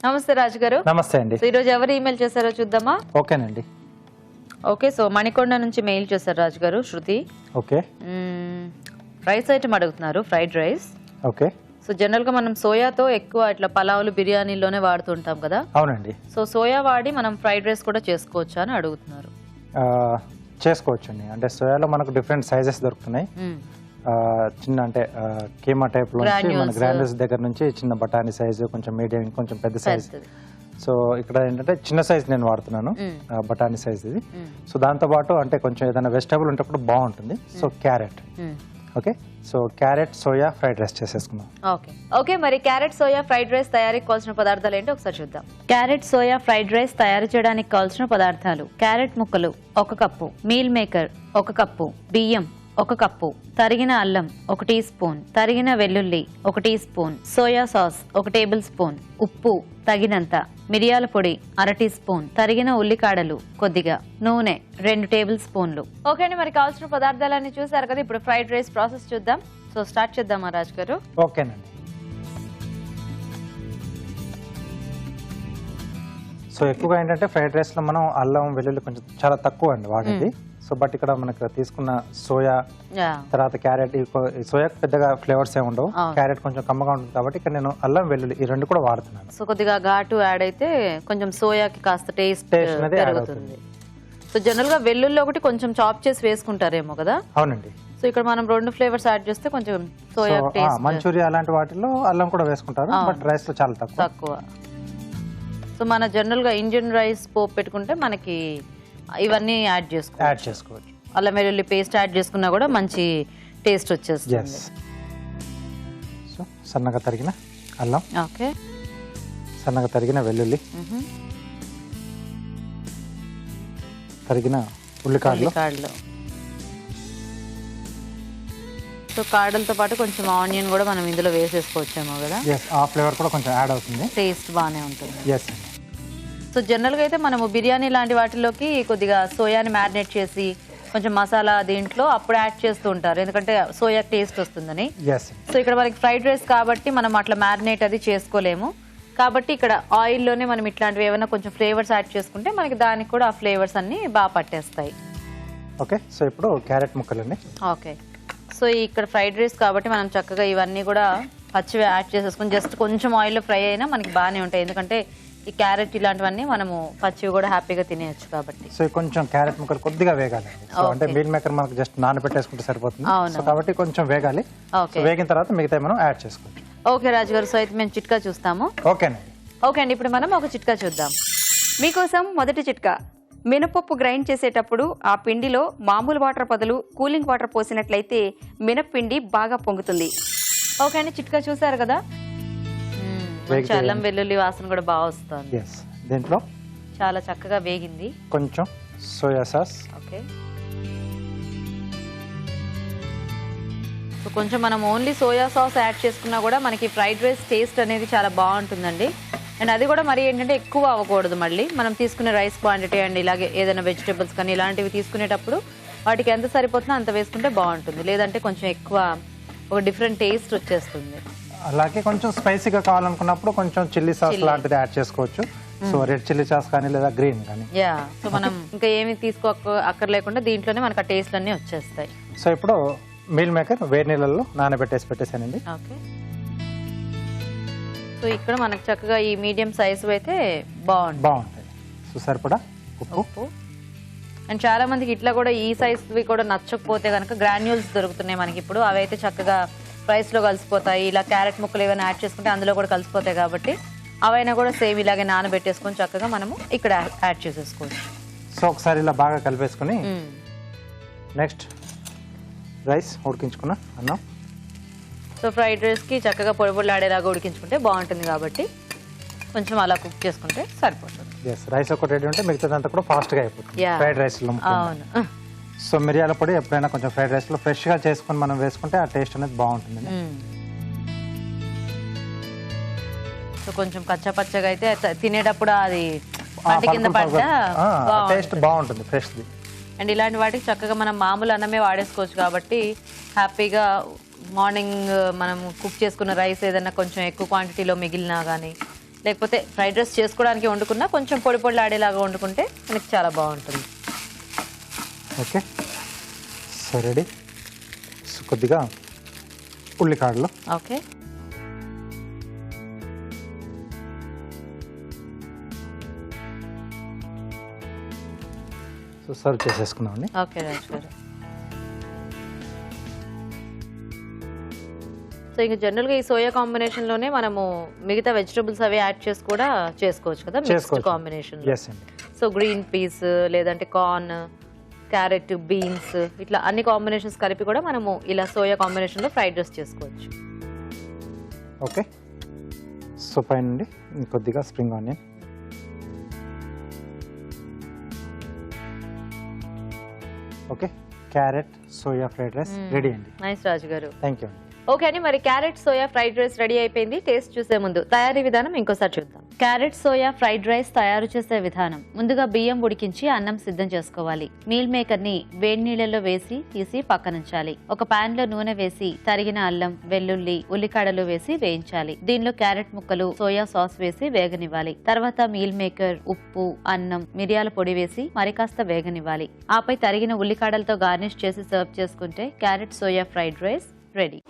నమస్తే రాజు గారు. నమస్తే అండి. సో ఈరోజు ఎవరు ఈమెయిల్ చేశారో చూద్దామా? ఓకేనండి. ఓకే, సో మణికొండ నుంచి మెయిల్ చేశారు రాజు గారు. శృతి ఓకే. రైస్ ఐటమ్ అడుగుతున్నారు, fried rice. Okay. So general గా మనం సోయాతో ఎక్కువ ఇట్లా పలావులు బిర్యానీలోనే వాడుతుంటాం కదా. అవునండి. సో సోయా వాడి మనం ఫ్రైడ్ రైస్ కూడా చేసుకోవచ్చా అని అడుగుతున్నారు. చేసుకోవచ్చండి. అంటే సోయాలో మనకు డిఫరెంట్ సైజెస్ దొరుకుతున్నాయి. చిన్న అంటే కీమా టైప్ లో మన గ్రాండ్స్ దగ్గర నుంచి చిన్న బఠానీ సైజు, కొంచెం మీడియం, కొంచెం పెద్ద సైజ్. సో ఇక్కడ ఏంటంటే చిన్న సైజ్ నేను వాడుతున్నాను, బఠానీ సైజ్ ఇది. సో దాంతో పాటు అంటే కొంచెం ఏదైనా వెజిటబుల్ ఉంటే కూడా బాగుంటుంది. So carrot. Okay, so carrot soya fried rice చేసేసుకున్నాం. ఓకే, మరి క్యారెట్ సోయా ఫ్రైడ్ రైస్ తయారీకి కావాల్సిన పదార్థాలు ఏంటో ఒకసారి చూద్దాం. క్యారెట్ సోయా ఫ్రైడ్ రైస్ తయారు చేయడానికి కావాల్సిన పదార్థాలు: క్యారెట్ ముక్కలు 1 కప్పు, మీల్ మేకర్ 1 కప్పు, బియ్యం 1 కప్పు, తరిగిన అల్లం 1 టీ స్పూన్, తరిగిన వెల్లుల్లి 1 teaspoon, soya sauce 1 tablespoon, ఉప్పు తగినంత, మిరియాల పొడి 1/2 టీ స్పూన్, తరిగిన ఉల్లికాడలు కొద్దిగా, నూనె 2 టేబుల్ స్పూన్లు. ఓకే అండి, మరి కావాల్సిన పదార్థాలన్నీ చూసారు కదా. ఇప్పుడు ఫ్రైడ్ రైస్ ప్రాసెస్ చూద్దాం. సో స్టార్ట్ చేద్దామా రాజ్ గారు? ఓకేనండి. సో ఎక్కువగా ఏంటంటే ఫ్రైడ్ రైస్ లో మనం అల్లం వెల్లుల్లి కొంచెం చాలా తక్కువ అండి వాడేది. సో బట్ ఇక్కడ మనకు తీసుకున్న సోయా తర్వాత క్యారెట్, సోయా పెద్దగా ఫ్లేవర్స్ ఏమి ఉండవు, క్యారెట్ కొంచెం కమ్మగా ఉంటుంది కాబట్టి ఇక్కడ నేను అల్లం వెల్లుల్లి ఈ రెండు కూడా వాడుతున్నాను. సో కొద్దిగా ఘాటు యాడ్ అయితే కొంచెం సోయాకి కాస్త టేస్ట్ పెరుగుతుంది. సో జనరల్ గా వెల్లుల్లి ఒకటి కొంచెం చాప్ చేసి వేసుకుంటారేమో కదా. అవునండి. సో ఇక్కడ మనం 2 ఫ్లేవర్స్ యాడ్ చేస్తే కొంచెం సోయా టేస్ట్. మంచూరియా అలాంటి వాటిలో అల్లం కూడా వేసుకుంటారు, బట్ రైస్ లో చాలా తక్కువ. సో మన జనరల్ గా ఇండియన్ రైస్ పోపు పెట్టుకుంటే మనకి ఇవన్నీ యాడ్ చేసుకోవచ్చు. అల్లం వెల్లుల్లి పేస్ట్ యాడ్ చేసుకున్నా కూడా మంచి టేస్ట్ వచ్చేస్తుంది. సో సన్నగా తరిగిన అల్లం, ఓకే, సన్నగా తరిగిన వెల్లుల్లి, తరిగిన ఉల్లికాడలు. సో కాడలతో పాటు కొంచెం ఆనియన్ కూడా మనం ఇందులో వేసేసుకోవచ్చేమో కదా. ఆ ఫ్లేవర్ కూడా కొంచెం యాడ్ అవుతుంది, టేస్ట్ బాగానే ఉంటుంది. ఎస్. సో జనరల్గా అయితే మనము బిర్యానీ లాంటి వాటిలోకి కొద్దిగా సోయాని మ్యారినేట్ చేసి కొంచెం మసాలా దీంట్లో అప్పుడు యాడ్ చేస్తూ ఉంటారు, ఎందుకంటే సోయా టేస్ట్ వస్తుందని. సో ఇక్కడ మనకి ఫ్రైడ్ రైస్ కాబట్టి మనం అట్లా మ్యారినేట్ అది చేసుకోలేము కాబట్టి ఇక్కడ ఆయిల్లోనే మనం ఇట్లాంటివి ఏమైనా కొంచెం ఫ్లేవర్స్ యాడ్ చేసుకుంటే మనకి దానికి కూడా ఆ ఫ్లేవర్స్ అన్ని బాగా పట్టేస్తాయి. ఓకే, సో ఇప్పుడు క్యారెట్ ముక్కలండి. ఓకే, సో ఇక్కడ ఫ్రైడ్ రైస్ కాబట్టి మనం చక్కగా ఇవన్నీ కూడా పచ్చివి యాడ్ చేసేసుకుని జస్ట్ కొంచెం ఆయిల్లో ఫ్రై అయినా మనకి బాగానే ఉంటాయి, ఎందుకంటే ఈ క్యారెట్ ఇలాంటివన్నీ మనము పచ్చివి కూడా హ్యాపీగా తినేయచ్చు కాబట్టి. సో కొంచెం క్యారెట్ ముక్కలు కొద్దిగా వేగాలి. సో అంటే మీల్ మేకర్ మనకు జస్ట్ నానబెట్టేసుకుంటే సరిపోతుంది. సో కాబట్టి కొంచెం వేగాలి. వేగిన తర్వాత మిగతా మనం యాడ్ చేసుకోవచ్చు. ఓకే రాజు గారు, సో అయితే మేము చిట్కా చూస్తాము. ఓకేనండి. ఓకే అండి, ఇప్పుడు మనం ఒక చిట్కా చూద్దాం. మీకోసం మొదటి చిట్కా: మినపప్పు గ్రైండ్ చేసేటప్పుడు ఆ పిండిలో మామూలు వాటర్ బదులు కూలింగ్ వాటర్ పోసినట్లయితే మినప్పిండి బాగా పొంగుతుంది. ఓకే అండి, చిట్కా చూసారు కదా. అల్లం వెల్లుల్లి వాసన కూడా బాగా వస్తుంది. దీంట్లో చాలా చక్కగా వేగింది. కొంచెం సోయా సాస్. ఓకే, సో కొంచెం మనం ఓన్లీ సోయా సాస్ యాడ్ చేసుకున్నా కూడా మనకి ఫ్రైడ్ రైస్ టేస్ట్ అనేది చాలా బాగుంటుందండి. అండ్ అది కూడా మరి ఏంటంటే ఎక్కువ అవ్వకూడదు. మళ్ళీ మనం తీసుకునే రైస్ క్వాంటిటీ అండ్ ఇలాగే ఏదైనా వెజిటేబుల్స్ కానీ ఇలాంటివి తీసుకునేటప్పుడు వాటికి ఎంత సరిపోతుందో అంత వేసుకుంటే బాగుంటుంది, లేదంటే కొంచెం ఎక్కువ ఒక డిఫరెంట్ టేస్ట్ వచ్చేస్తుంది. అలాగే కొంచెం స్పైసీగా కావాలనుకున్నప్పుడు కొంచెం చిల్లీ సాస్ లాంటిది యాడ్ చేసుకోవచ్చు. సో రెడ్ చిల్లీ సాస్ కానీ లేదా గ్రీన్ కానీ. సో మనం ఇంకా ఏమి అక్కర్లేకుండా దీంట్లోనే మనకు ఆ టేస్ట్ అన్ని వచ్చేస్తాయి. సో ఇప్పుడు మీల్ మేకర్ వేడి నీళ్ళల్లో పెట్టేసానండి. ఓకే, సో ఇక్కడ మనకు చక్కగా ఈ మీడియం సైజు అయితే బాగుంటాయి. సో సరిపడా ఉప్పు. అండ్ చాలా మందికి ఇట్లా కూడా ఈ సైజువి కూడా నచ్చకపోతే కనుక గ్రాన్యూల్స్ దొరుకుతున్నాయి మనకి ఇప్పుడు, అవి అయితే చక్కగా రైస్ లో కలిసిపోతాయి. ఇలా క్యారెట్ ముక్కలు ఏమైనా యాడ్ చేసుకుంటే అందులో కూడా కలిసిపోతాయి కాబట్టి అవైనా కూడా సేమ్ ఇలాగే నానబెట్టేసుకొని చక్కగా మనము ఇక్కడ యాడ్ చేసేసుకోవచ్చు. సో ఒకసారి ఇలా బాగా కలిపేసుకుని నెక్స్ట్ రైస్ ఉడికించుకున్న అన్నం. సో ఫ్రైడ్ రైస్కి చక్కగా పొడి పొడిలాడేలాగా ఉడికించుకుంటే బాగుంటుంది కాబట్టి కొంచెం అలా కుక్ చేసుకుంటే సరిపోతుంది. రైస్ ఒకటి రెడీ ఉంటే మిగతాదంతా కూడా ఫాస్ట్గా అయిపోతుంది ఫ్రైడ్ రైస్లో. అవును. సో మిరియాల పొడి ఎప్పుడైనా కొంచెం ఫ్రైడ్ రైస్లో ఫ్రెష్గా చేసుకుని మనం వేసుకుంటే ఆ టేస్ట్ అనేది బాగుంటుంది. సో కొంచెం కచ్చా పచ్చగా అయితే తినేటప్పుడు అది కింద టేస్ట్ బాగుంటుంది ఫ్రెష్ది. అండ్ ఇలాంటి వాటికి చక్కగా మనం మామూలు అన్నమే వాడేసుకోవచ్చు కాబట్టి హ్యాపీగా మార్నింగ్ మనం కుక్ చేసుకున్న రైస్ ఏదైనా కొంచెం ఎక్కువ క్వాంటిటీలో మిగిలినా కానీ లేకపోతే ఫ్రైడ్ రైస్ చేసుకోవడానికి వండుకున్నా కొంచెం పొడి పొడి ఆడేలాగా వండుకుంటే మనకి చాలా బాగుంటుంది. Okay, so ready. సో కొద్దిగా ఉల్లికాడలు. ఓకే, సో సర్వ్ చేసేసుకున్నామండి. ఓకే రాజు గారు. సో ఇంకా జనరల్గా ఈ సోయా కాంబినేషన్లోనే మనము మిగతా వెజిటబుల్స్ అవి యాడ్ చేసి కూడా చేసుకోవచ్చు కదా మిక్స్డ్ కాంబినేషన్. ఎస్ అండి. సో గ్రీన్ పీస్ లేదంటే కార్న్, క్యారెట్, బీన్స్ ఇట్లా అన్ని కాంబినేషన్స్ కలిపి కూడా మనము ఇలా సోయా కాంబినేషన్లో ఫ్రైడ్ రైస్ చేసుకోవచ్చు. ఓకే, సో పైన నుండి కొద్దిగా spring onion. Okay, carrot soya fried rice ready అండి. నైస్ రాజు గారు. థ్యాంక్ యూ అండి. ఓకే అండి, మరి carrot soya fried rice ready అయిపోయింది. టేస్ట్ చూసే ముందు తయారీ విధానం ఇంకోసారి చూద్దాం. క్యారెట్ సోయా ఫ్రైడ్ రైస్ తయారు చేసే విధానం: ముందుగా బియ్యం ఉడికించి అన్నం సిద్ధం చేసుకోవాలి. మీల్ మేకర్ ని వేడి నీళ్ళలో వేసి తీసి పక్కనుంచాలి. ఒక పాన్ లో నూనె వేసి తరిగిన అల్లం, వెల్లుల్లి, ఉల్లికాడలు వేసి వేయించాలి. దీనిలో క్యారెట్ ముక్కలు, సోయా సాస్ వేసి వేగనివ్వాలి. తర్వాత మీల్ మేకర్, ఉప్పు, అన్నం, మిరియాల పొడి వేసి మరి కాస్త వేగనివ్వాలి. ఆపై తరిగిన ఉల్లికాడలతో గార్నిష్ చేసి సర్వ్ చేసుకుంటే carrot soya fried rice ready.